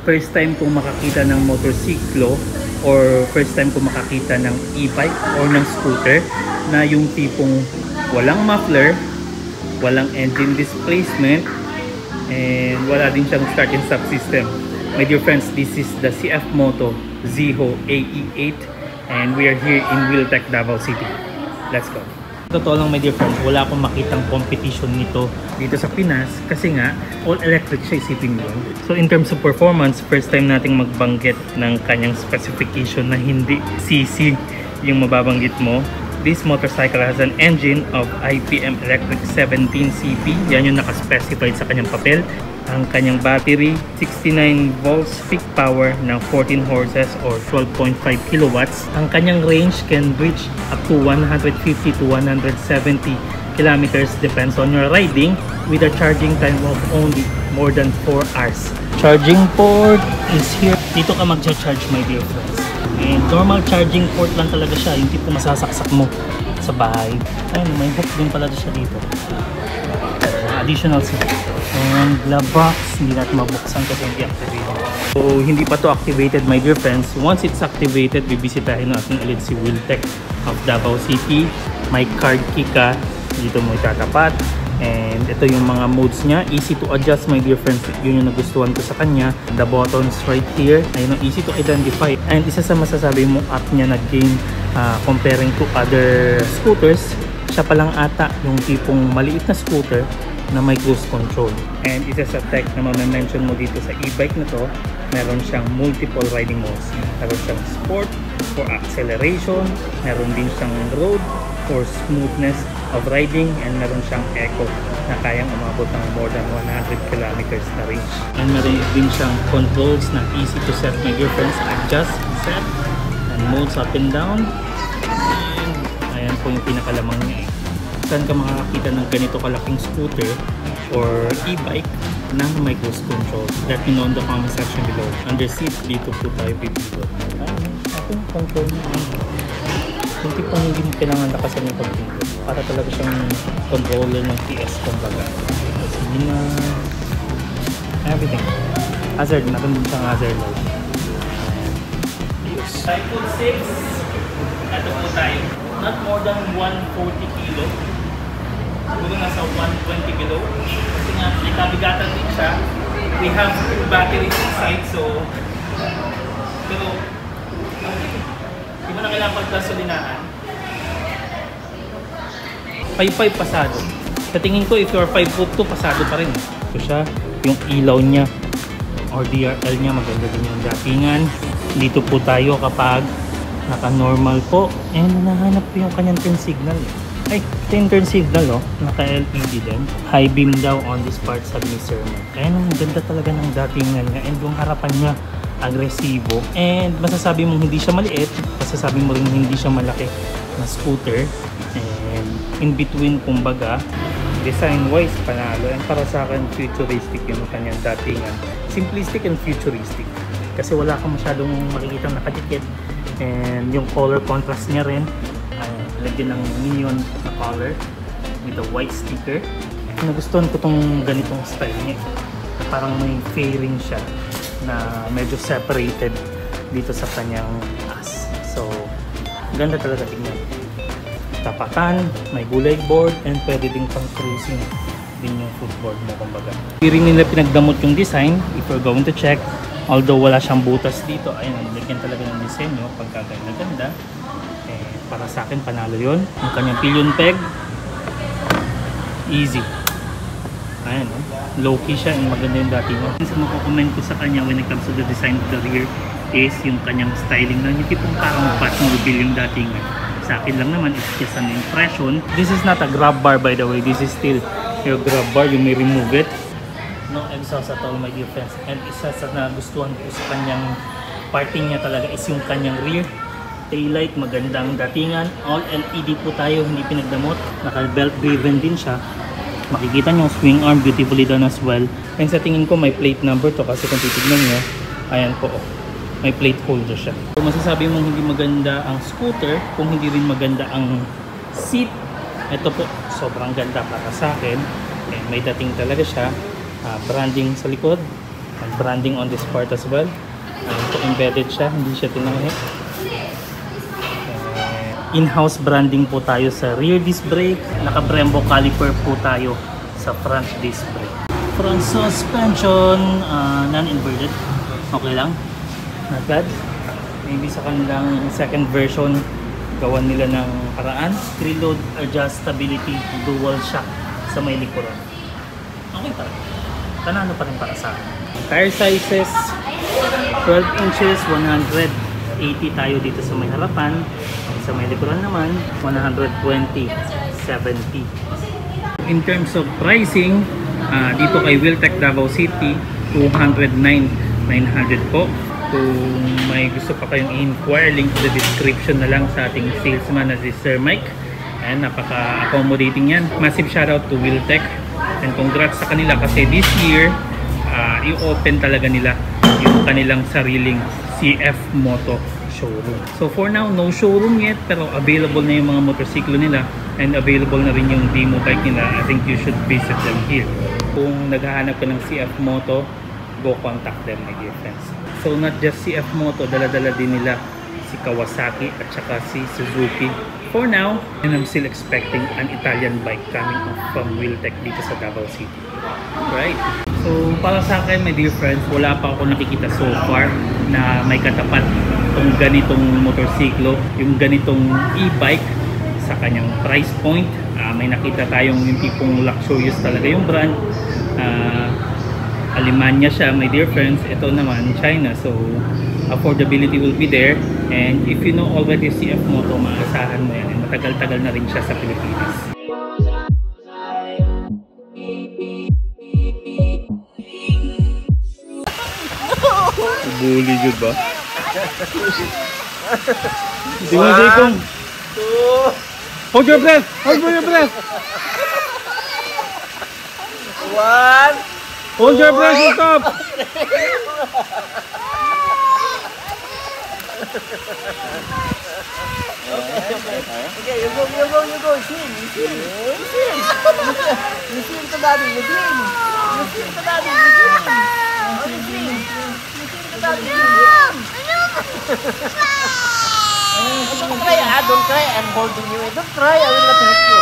First time kong makakita ng motorsiklo or first time kong makakita ng e-bike or ng scooter na yung tipong walang muffler, walang engine displacement, and wala din siyang start and stop system. My dear friends, this is the CF Moto Zeho AE8 and we are here in Wheeltech, Davao City. Let's go! Totoo lang my dear friends, wala akong makitang competition nito dito sa Pinas kasi nga all electric siya, isipin mo. So in terms of performance, first time nating magbanggit ng kanyang specification na hindi CC yung mababanggit mo. This motorcycle has an engine of IPM Electric 17 CP. Yan yung nakaspecified sa kanyang papel. Ang kanyang battery, 69 volts peak power ng 14 horses or 12.5 kilowatts. Ang kanyang range can reach up to 150 to 170 kilometers depends on your riding with a charging time of only more than 4 hours. Charging port is here. Dito ka mag-charge my dear friends. And normal charging port lang talaga siya, yung tipo masasaksak mo sa bahay. Ayun, may hook din pala siya dito. Additional seat. And glove box, hindi natin mabuksan kasi hindi activated. So hindi pa to activated my dear friends. Once it's activated, bibisitahin natin ulit si Wheeltech of Davao City. May card key ka, dito mo itatapat. And ito yung mga modes niya, easy to adjust my dear friends. Yun yung nagustuhan ko sa kanya. The buttons right here, ayun, easy to identify. And isa sa masasabi mo app niya na game comparing to other scooters, siya palang ata yung tipong maliit na scooter na may cruise control. And isa sa tech na ma-mention mo dito sa e-bike na to, meron siyang multiple riding modes. Meron siyang sport for acceleration, meron din siyang road for smoothness of riding, and meron siyang eco na kayang umabot ng more than 100 kilometers na range. And meron din siyang controls na easy to set my dear friends, adjust, set, and modes up and down. And ayan po yung pinakalamang niya. Saan ka makakita ng ganito kalaking scooter or e-bike na may cruise control? Let me know in the comment section below. Under seat, dito po tayo pipindot. Ako yung control niya. Yung tipong hindi mo kailangan lakasan yung pagpindot. Para talaga siyang controller ng PS kumbaga. Kasi yun na everything. Hazard, natin din siyang hazard light. Cycle 6. Ito po tayo. Not more than 140 kilo. Siguro nasa 120 kilo. Kasi nga, may kabigatan din siya. We have 2 batteries inside, so pero di mo na kailangan pagkasulinahan. 5'5" pasado. Sa tingin ko, if you're 5'2", pasado pa rin. Ito siya, yung ilaw niya or DRL niya, maganda din yung datingan. Dito po tayo kapag naka-normal po. And nahanap po yung kanyang turn signal. Ay, turn signal, oh. Naka-LED din. High beam daw on this part, sabi ni Sir Man. Kaya nung ganda talaga ng datingan niya. And yung harapan niya, agresibo. And masasabi mong hindi siya maliit. Masasabi mo rin hindi siya malaki na scooter. And in between, kumbaga, design-wise, panalo. And para sa akin, futuristic yung kanyang datingan. Simplistic and futuristic. Kasi wala kang masyadong makikita nakadikit. And yung color contrast niya rin, lagyan ng neon na color with a white sticker. Nagustuhan ko tong ganitong style niya. Parang may fairing siya na medyo separated dito sa kanyang as. So, ganda talaga tingnan. Tapakan, may gulay board, and pwede din pang cruising din yung footboard mo kumbaga. Hindi rin nila pinagdamot yung design if you're going to check. Although wala siyang butas dito, ayun, lagyan talaga ng disenyo pagkaganda-ganda. Para sa akin, panalo yun. Yung kanyang pillion peg, easy. Ayan, no? Low-key siya and maganda yung dating mo. Sa makukomment ko sa kanya when it comes to the design of the rear is yung kanyang styling na yung tipong parang Batmobile yung dating. Sa akin lang naman, it's just an impression. This is not a grab bar by the way. This is still your grab bar. You may remove it. No exhaust at all my dear friends. And isa sa nagustuhan ko sa kanyang parting niya talaga is yung kanyang rear taillight, magandang datingan. All LED po tayo, hindi pinagdamot. Naka-belt driven din siya. Makikita nyo, swing arm, beautifully done as well. And sa tingin ko, may plate number to kasi kung titignan nyo, ayan po, may plate holder siya. Kung masasabi mong hindi maganda ang scooter, kung hindi rin maganda ang seat, ito po, sobrang ganda para sa akin. And may dating talaga siya. Branding sa likod, branding on this part as well. So embedded siya, hindi siya tinanghi. In-house branding po tayo sa rear disc brake. Naka-Brembo caliper po tayo sa front disc brake. Front suspension, non-inverted. Okay lang. Not bad. Maybe sa kanilang second version, gawan nila ng paraan. Preload adjustability, dual shock sa may likuran. Okay pa rin. Tanano pa rin para sa akin. Tire sizes, 12 inches, 180 tayo dito sa may harapan. Sa may likuran naman, 120, 70. In terms of pricing, dito kay Wiltec Davao City, 209,900 po. Kung may gusto pa kayong i-inquire, link to the description na lang sa ating salesman na si Sir Mike. And napaka-accommodating yan. Massive shoutout to Wiltec. And congrats sa kanila kasi this year, i-open talaga nila yung kanilang sariling CF Moto showroom. So for now, no showroom yet, pero available na yung mga motorsiklo nila and available na rin yung demo bike nila. I think you should visit them here. Kung naghahanap ka ng CF Moto, go contact them, my dear friends. So not just CF Moto, dala-dala din nila si Kawasaki at saka si Suzuki. For now, and I'm still expecting an Italian bike coming from Wiltec dito sa Davao City. Right? So para sa akin, my dear friends, wala pa ako nakikita so far na may katapat itong ganitong motorsiklo, yung ganitong e-bike sa kanyang price point. May nakita tayong yung tipong luxurious talaga yung brand. Alemania siya, my dear friends. Ito naman, China. So affordability will be there. And if you know already CF Moto, maasahan mo yan. And matagal-tagal na rin siya sa Pilipinas. Bully good ba? Hindi mo say kung hold your breath! Hold your breath! One! Hold your breath on top! Okay, you go, swim. You swim to daddy, you swim. You swim to daddy, you swim. Oh, you swim. You swim to daddy, you swim. Don't cry, don't cry. I'm holding you. Don't cry, I will not hurt you.